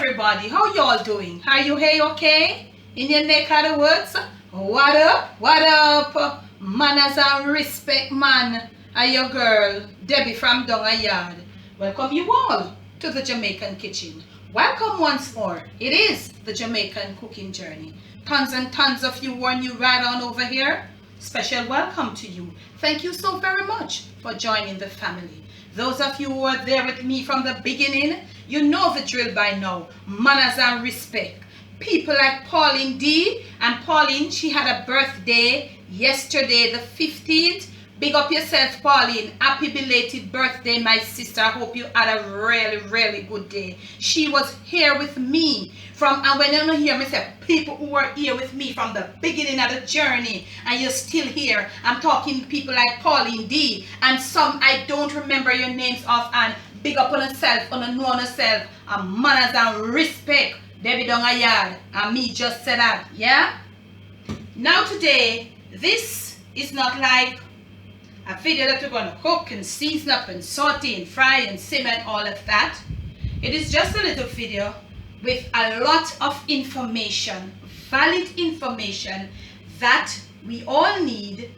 everybody, how y'all doing? Are you hey okay? In your neck of the woods? What up? What up? Manners and respect, man. And your girl, Debbie from Donga Yard. Welcome you all to the Jamaican kitchen. Welcome once more. It is the Jamaican cooking journey. Tons and tons of you are new right on over here. Special welcome to you. Thank you so very much for joining the family. Those of you who are there with me from the beginning, you know the drill by now. Manners and respect. People like Pauline D. And Pauline, she had a birthday yesterday, the 15th. Big up yourself, Pauline. Happy belated birthday, my sister. I hope you had a really good day. She was here with me and when you hear me say people who were here with me from the beginning of the journey and you're still here, I'm talking people like Pauline D and some I don't remember your names offhand. Big up on yourself, on the know on yourself, and manners and respect. Debbie Donga Yard, and me just said that, yeah? Now today, this is not like a video that we're going to cook and season up and saute and fry and simmer and all of that. It is just a little video with a lot of information, valid information that we all need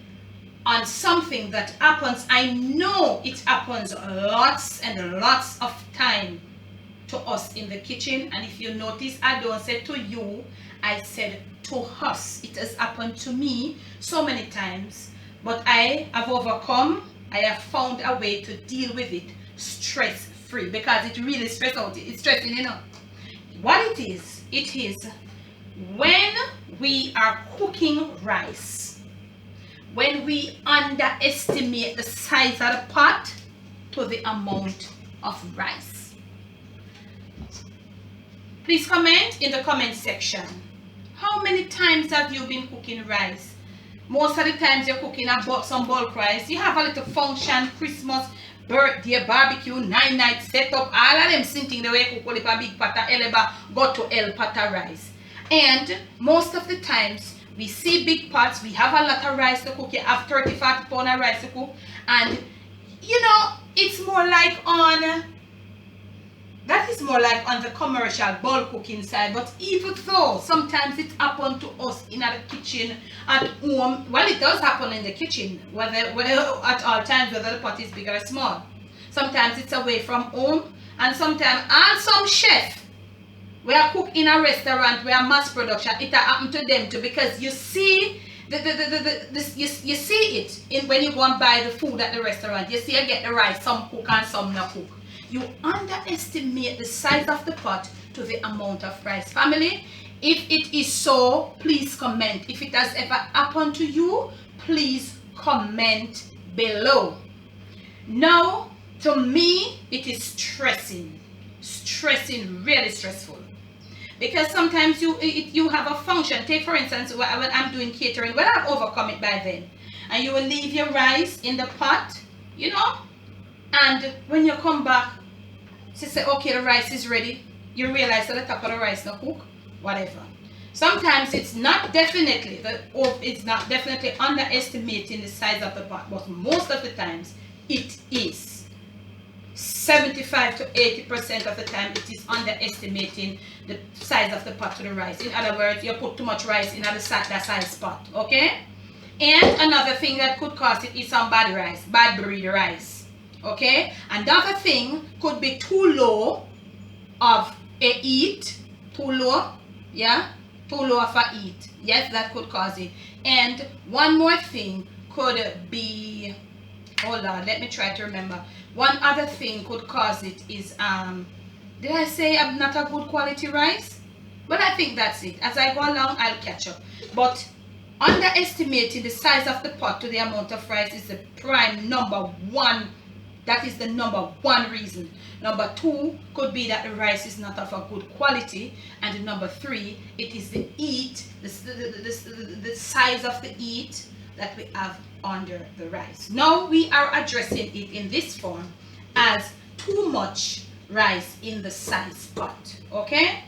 on something that happens. I know it happens lots and lots of time to us in the kitchen. And if you notice, I don't say to you, I said to us. It has happened to me so many times. But I have overcome. I have found a way to deal with it stress-free because it really stresses out. It's stressing, you know. What it is when we are cooking rice, when we underestimate the size of the pot to the amount of rice. Please comment in the comment section. How many times have you been cooking rice? Most of the times you're cooking some bulk rice. You have a little function, Christmas, birthday, barbecue, 9-night setup, all of them sitting the way cook a big pot of eleba, go to el pot of rice. And most of the times we see big pots, we have a lot of rice to cook. You have 30-40 pounds of rice to cook, and you know, it's more like that is more like on the commercial bulk cooking side. But even though sometimes it happens to us in the kitchen at home, well, it does happen in the kitchen, whether at all times, whether the pot is big or small. Sometimes it's away from home, and sometimes, and some chef, we are cook in a restaurant, we are mass production, it happen to them too, because you see you see it in when you go and buy the food at the restaurant. You see, you get the rice, some cook and some not cook. You underestimate the size of the pot to the amount of rice. Family, if it is so, please comment. If it has ever happened to you, please comment below. Now, to me, it is stressing, really stressful. Because sometimes you have a function. Take for instance, when I'm doing catering, well, I've overcome it by then. And you will leave your rice in the pot, you know, and when you come back, she say, okay, the rice is ready. You realize that the top of the rice not cook, whatever. Sometimes it's not definitely underestimating the size of the pot, but most of the times it is. 75 to 80% of the time it is underestimating the size of the pot to the rice. In other words, you put too much rice in that size pot, okay? And another thing that could cause it is some bad rice, bad breed rice. Okay, another thing could be too low of a heat, too low of a heat. Yes, that could cause it. And one more thing could be, hold on, let me try to remember. One other thing could cause it is, did I say I'm not a good quality rice? But I think that's it. As I go along, I'll catch up. But underestimating the size of the pot to the amount of rice is the prime number one. That is the number one reason. Number two could be that the rice is not of a good quality. And number three, it is the heat, the size of the heat that we have under the rice. Now we are addressing it in this form as too much rice in the size pot. Okay?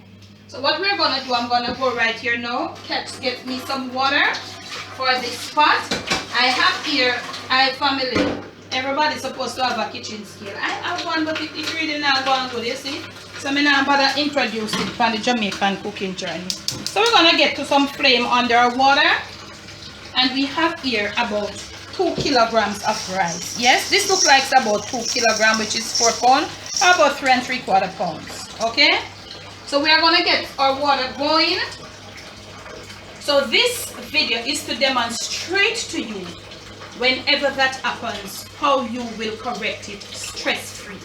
So what we're going to do, I'm going to go right here now. Get me some water for this pot. I have here, family. Everybody's supposed to have a kitchen scale. I have one, but it's really not going good, you see. So So I'm not bother introduce it from the Jamaican cooking journey. So we're gonna get to some flame under our water, and we have here about 2 kilograms of rice. Yes, this looks like about 2 kilograms, which is 4 pounds, or about 3 3/4 pounds. Okay, so we are gonna get our water going. So this video is to demonstrate to you, whenever that happens, how you will correct it stress-free.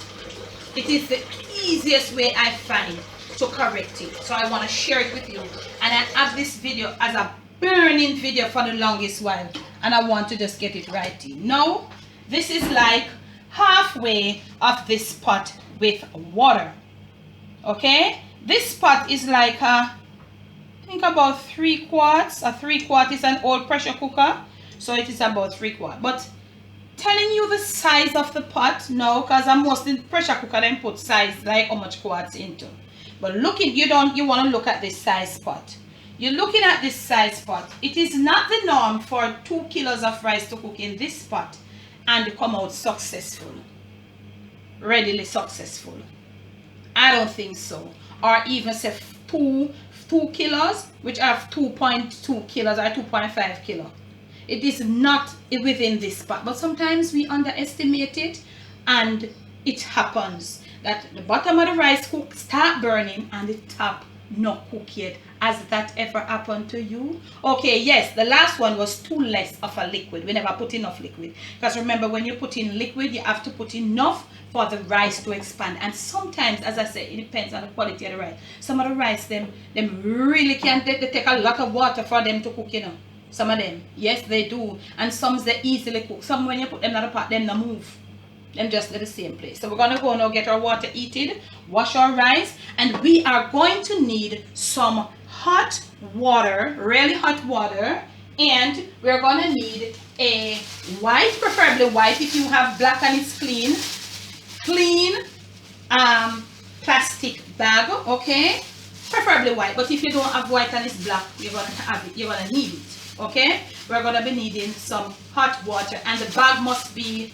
It is the easiest way I find to correct it. So I want to share it with you. And I have this video as a burning video for the longest while. And I want to just get it right in. Now, this is like halfway of this pot with water. Okay? This pot is like I think about 3 quarts. A 3 quart is an old pressure cooker. So it is about 3 quarts. But telling you the size of the pot, no, because I'm mostly pressure cooker then put size like how much quarts into. But looking, you want to look at this size pot. You're looking at this size pot. It is not the norm for 2 kilos of rice to cook in this pot and come out successful, readily successful. I don't think so. Or even say 2 kilos, which are 2.2 kilos or 2.5 kilos. It is not within this pot, but sometimes we underestimate it, and it happens that the bottom of the rice cook start burning and the top not cook yet. Has that ever happened to you? Okay, yes, the last one was too less of a liquid. We never put enough liquid, because remember, when you put in liquid, you have to put enough for the rice to expand. And sometimes, as I say, it depends on the quality of the rice. Some of the rice, them really can't, they take a lot of water for them to cook, you know. Some of them, yes, they do. And some they easily cook. Some, when you put them in the pot, them no move. Them just at the same place. So we're going to go now get our water heated, wash our rice, and we are going to need some hot water, really hot water, and we're going to need a white, preferably white if you have black and it's clean plastic bag, okay? Preferably white, but if you don't have white and it's black, you're going to have it, you're going to need it. Okay, we're going to be needing some hot water, and the bag must be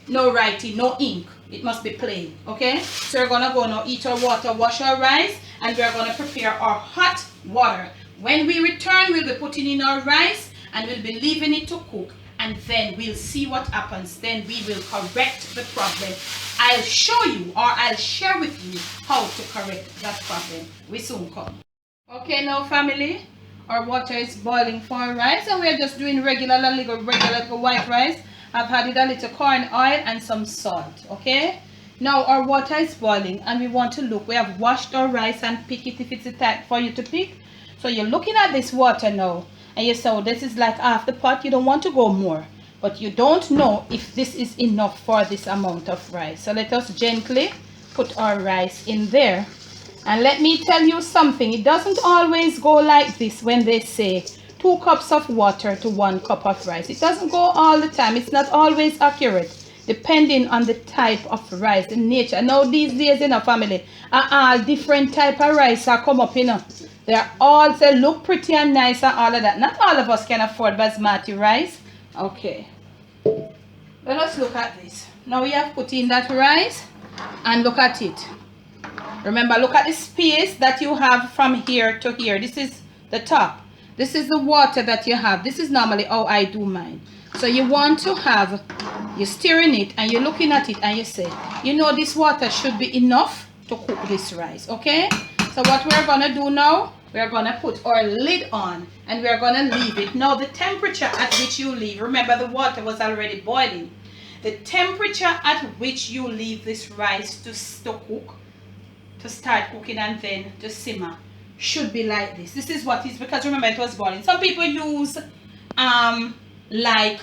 no writing, no ink. It must be plain. Okay, so we're going to go now, eat our water, wash our rice, and we're going to prepare our hot water. When we return, we'll be putting in our rice and we'll be leaving it to cook, and then we'll see what happens. Then we will correct the problem. I'll show you, or I'll share with you how to correct that problem. We soon come. Okay, now family, our water is boiling for our rice, and we're just doing regular white rice. I've added a little corn oil and some salt. Okay, now our water is boiling, and we want to look. We have washed our rice and pick it if it's the type for you to pick. So you're looking at this water now, and you say, oh, this is like half the pot. You don't want to go more, but you don't know if this is enough for this amount of rice. So let us gently put our rice in there. And let me tell you something, it doesn't always go like this when they say 2 cups of water to 1 cup of rice. It doesn't go all the time. It's not always accurate, depending on the type of rice, the nature. Now these days in a family, all different type of rice are come up, you know. They're all say look pretty and nice and all of that. Not all of us can afford basmati rice. Okay, let us look at this. Now we have put in that rice, and look at it. Remember, look at the space that you have from here to here. This is the top. This is the water that you have. This is normally how I do mine. So you want to have, you're stirring it and you're looking at it and you say, you know, this water should be enough to cook this rice. Okay? So what we're going to do now, we're going to put our lid on and we're going to leave it. Now the temperature at which you leave, remember the water was already boiling. The temperature at which you leave this rice to cook, to start cooking and then to simmer, should be like this. This is what is, because remember it was boiling. Some people use like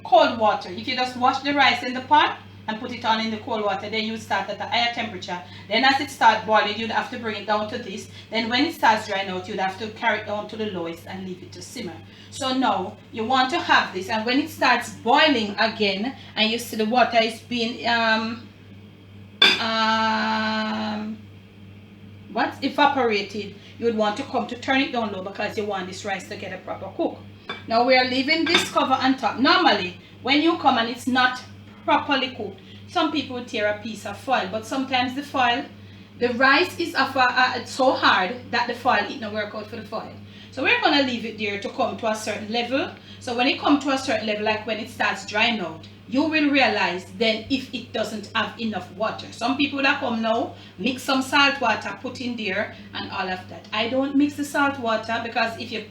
cold water. If you just wash the rice in the pot and put it on in the cold water, then you start at a higher temperature. Then as it starts boiling, you'd have to bring it down to this. Then when it starts drying out, you'd have to carry it down to the lowest and leave it to simmer. So now you want to have this, and when it starts boiling again and you see the water is being evaporated, you would want to come to turn it down low, because you want this rice to get a proper cook. Now we are leaving this cover on top. Normally when you come and it's not properly cooked, some people would tear a piece of foil, but sometimes the foil, The rice is so hard that the foil it not work out for the foil. So we're gonna leave it there to come to a certain level. So when it comes to a certain level, like when it starts drying out, you will realize then if it doesn't have enough water. Some people that come now mix some salt water, put in there and all of that. I don't mix the salt water because if you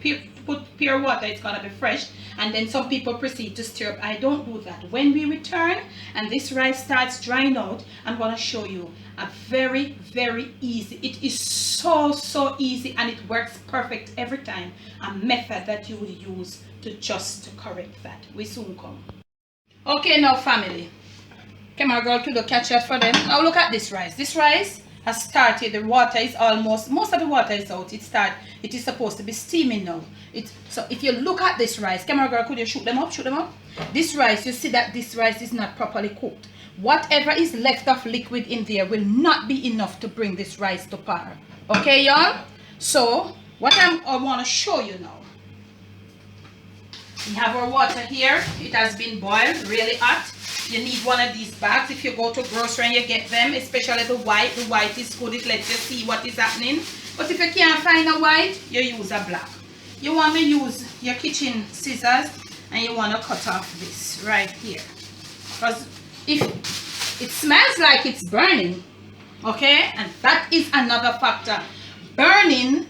put pure water, it's gonna be fresh. And then some people proceed to stir up. I don't do that. When we return and this rice starts drying out, I'm gonna show you a very, very easy. It is so easy and it works perfect every time. A method that you would use to just correct that. We soon come. Okay, now family, camera girl to the catch up for them. Now look at this rice. This rice has started. The water is almost, most of the water is out. It is supposed to be steaming now. So if you look at this rice, camera girl, could you shoot them up? This rice, you see that this rice is not properly cooked. Whatever is left of liquid in there will not be enough to bring this rice to par. Okay, y'all? So what I want to show you now. We have our water here. It has been boiled, really hot. You need one of these bags if you go to grocery and you get them, especially the white. The white is good. It lets you see what is happening. But if you can't find a white, you use a black. You want to use your kitchen scissors and you want to cut off this right here. Because if it smells like it's burning, okay, and that is another factor. Burning,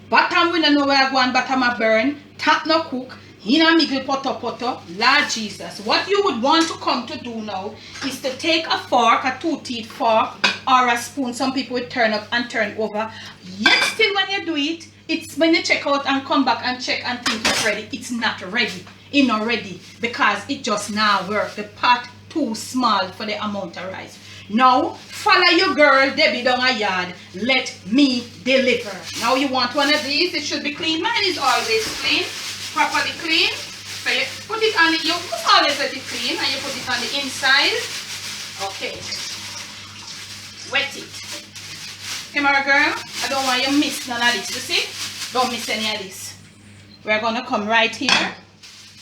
bottom we don't know where I go and bottom a burn, top no cook. In a middle poto, Lord Jesus. What you would want to come to do now is to take a fork, a 2-teeth fork, or a spoon. Some people would turn up and turn over. Yet still when you do it, it's when you check out and come back and check and think it's ready. It's not ready. It's not ready because it just now works. The pot too small for the amount of rice. Now, follow your girl, Debbie down a yard. Let me deliver. Now you want one of these. It should be clean. Mine is always clean. Properly clean. So you put it on the, you always let it clean and you put it on the inside. Okay. Wet it. Camera girl, I don't want you to miss none of this. You see? Don't miss any of this. We're gonna come right here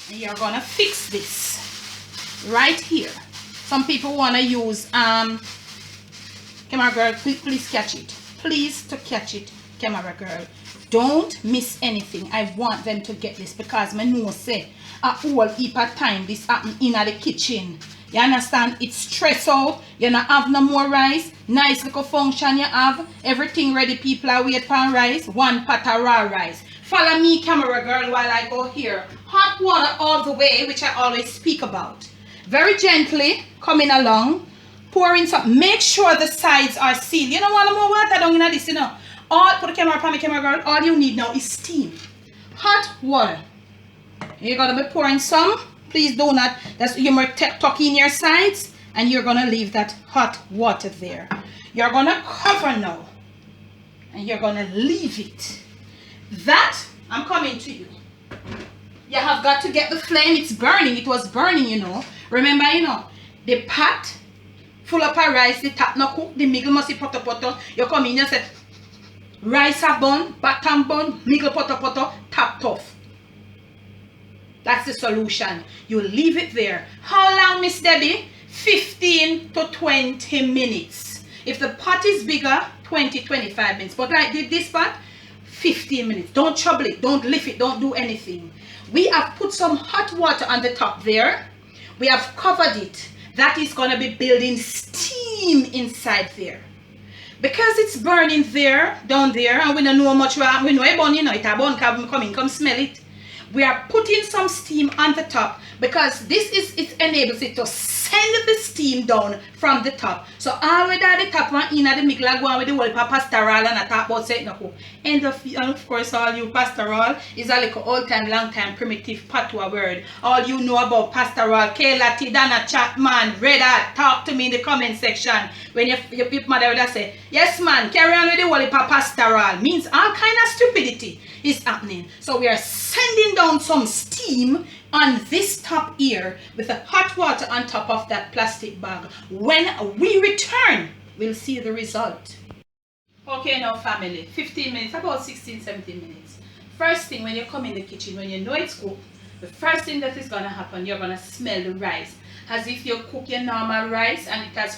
and you're gonna fix this right here. Some people wanna use camera girl, please catch it. Please to catch it, camera girl. Don't miss anything. I want them to get this because I know say a whole heap of time this happen in the kitchen. You understand? It's stress out. You don't have no more rice. Nice little function you have. Everything ready. People are waiting for rice. One pot of raw rice. Follow me, camera girl, while I go here. Hot water all the way, which I always speak about. Very gently coming along. Pour in some. Make sure the sides are sealed. You don't want more water down in this, you know. Put the camera upon the camera girl. All you need now is steam. Hot water. You're gonna be pouring some. Please do not. That's you might tuck in your sides, and you're gonna leave that hot water there. You're gonna cover now, and you're gonna leave it. That I'm coming to you. You have got to get the flame. It's burning. It was burning, you know. Remember, you know, the pot full of rice. The top no cook. The middle must be poto. You come in and say. Rice a bun, bottom bun, middle poto, top tough. That's the solution. You leave it there. How long, Miss Debbie? 15 to 20 minutes. If the pot is bigger, 20-25 minutes. But like this pot, 15 minutes. Don't trouble it. Don't lift it. Don't do anything. We have put some hot water on the top there. We have covered it. That is going to be building steam inside there. Because it's burning there, down there, and we don't know much, we know it burn, you know, it a burn, come smell it. We are putting some steam on the top because it enables it to send the steam down from the top. So all the way down the top and in at the middle, go on with the whole pastoral and I talk about setting up. And of course, all you pastoral is a little old time, long time, primitive patois word. All you know about pastoral, Kayla, Tidana, Chapman, Red Hat, talk to me in the comment section. When your mother would say, yes man, carry on with the whole pastoral. Means all kind of stupidity is happening. So we are sending down some steam on this top here with the hot water on top of that plastic bag. When we return, we'll see the result. Okay now family, 15 minutes, about 16-17 minutes. First thing when you come in the kitchen, when you know it's cooked, the first thing that is going to happen, you're going to smell the rice. as if you cook your normal rice and it has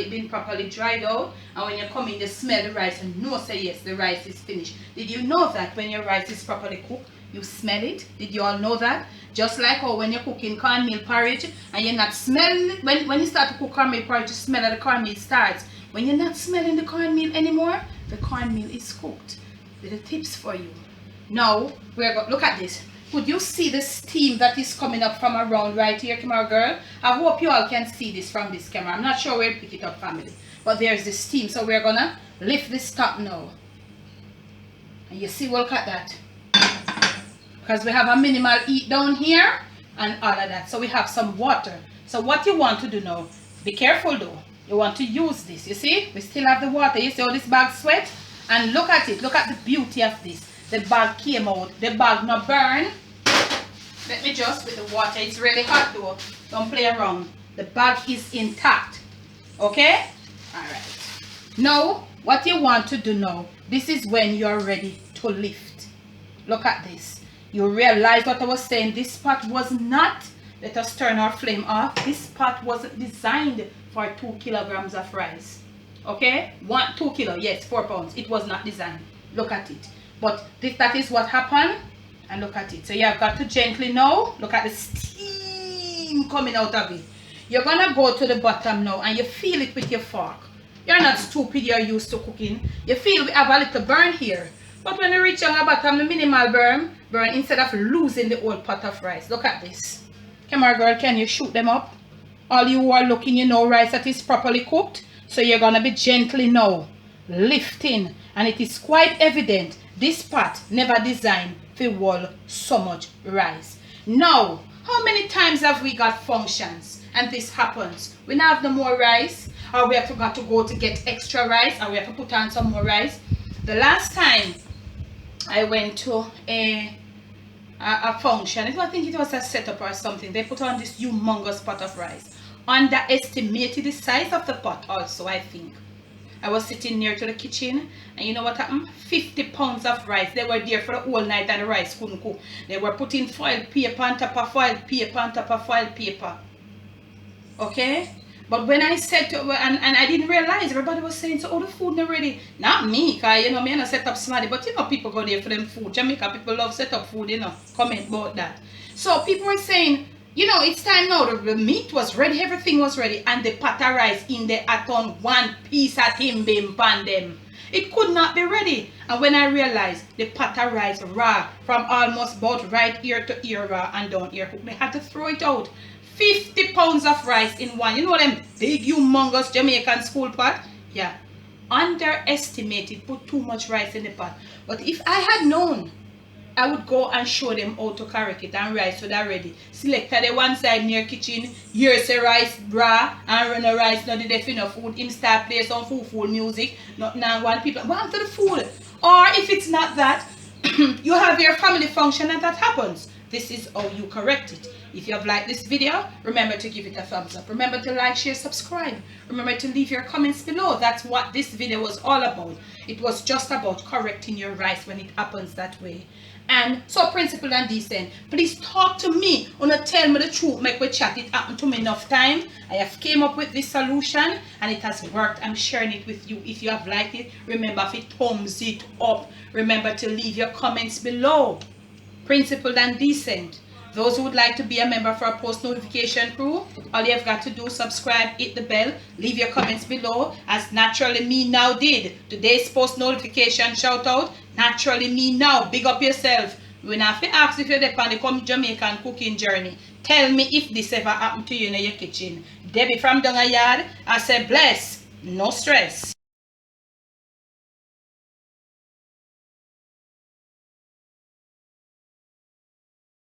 been properly dried out, and when you come in you smell the rice and know say yes, the rice is finished. Did you know that when your rice is properly cooked, you smell it? Did you all know that? Just like how when you're cooking cornmeal porridge and you're not smelling, when you start to cook cornmeal porridge, you smell that the cornmeal starts. When you're not smelling the cornmeal anymore, the cornmeal is cooked. Little tips for you. Now, we're going to look at this. Could you see the steam that is coming up from around right here, camera girl? I hope you all can see this from this camera. I'm not sure where to pick it up, family. But there's the steam. So we're going to lift this top now. And you see, look at that. Because we have a minimal heat down here and all of that. So we have some water. So what you want to do now, be careful though. You want to use this. You see, we still have the water. You see how this bag sweat? And look at it. Look at the beauty of this. The bag came out. The bag not burn. Let me just with the water. It's really hot though. Don't play around. The bag is intact. Okay? Alright. Now, what you want to do now, this is when you're ready to lift. Look at this. You realize what I was saying. This pot was not, let us turn our flame off. This pot wasn't designed for 2 kilograms of rice. Okay? 2 kilo, yes, 4 pounds. It was not designed. Look at it. But that is what happened. And look at it. So you have got to gently now. Look at the steam coming out of it. You're going to go to the bottom now and you feel it with your fork. You're not stupid. You're used to cooking. You feel we have a little burn here. But when you reach on the bottom, the minimal burn instead of losing the whole pot of rice. Look at this. Camera girl, can you shoot them up? All you are looking, you know, rice that is properly cooked. So you're going to be gently now lifting. And it is quite evident this pot never designed to hold so much rice. Now, how many times have we got functions and this happens? We now have no more rice, or we have got to go to get extra rice, or we have to put on some more rice. The last time I went to a function, I think it was a setup or something, they put on this humongous pot of rice. Underestimated the size of the pot also, I think. I was sitting near to the kitchen, and you know what happened? 50 pounds of rice. They were there for the whole night and the rice couldn't cook. They were putting foil paper on top of foil paper on top of foil paper. Okay? But when I said to and I didn't realize, everybody was saying, so the food not ready. Not me, because you know, me and I set up somebody, but you know, people go there for them food. Jamaica people love set up food, you know, comment about that. So people were saying, you know, it's time now. The meat was ready, everything was ready, and the pot of rice in there at on one piece at him being pan them. It could not be ready. And when I realized the pot of rice raw, from almost about right ear to ear raw and down ear cook, they had to throw it out. 50 pounds of rice in one. You know them big, humongous Jamaican school pot? Yeah. Underestimated, put too much rice in the pot. But if I had known, I would go and show them how to correct it and rice so they're ready. Select the one side near kitchen, here's the rice raw and run the rice, not the definite food. Him start play some food music. Not now one people want to the food. Or if it's not that, you have your family function and that happens. This is how you correct it. If you have liked this video, remember to give it a thumbs up. Remember to like, share, subscribe. Remember to leave your comments below. That's what this video was all about. It was just about correcting your rice when it happens that way. And so principled and decent, please talk to me. Wanna tell me the truth, make we chat. It happened to me enough time. I have came up with this solution and it has worked. I'm sharing it with you. If you have liked it, remember if it thumbs it up. Remember to leave your comments below. Principled and decent. Those who would like to be a member for our post notification crew, all you have got to do, subscribe, hit the bell, leave your comments below, as naturally me now did. Today's post notification shout out, naturally me now. Big up yourself. When I have to ask if you're there on the Come Jamaican cooking journey, tell me if this ever happened to you in your kitchen. Debbie from Donga Yard, I say bless, no stress.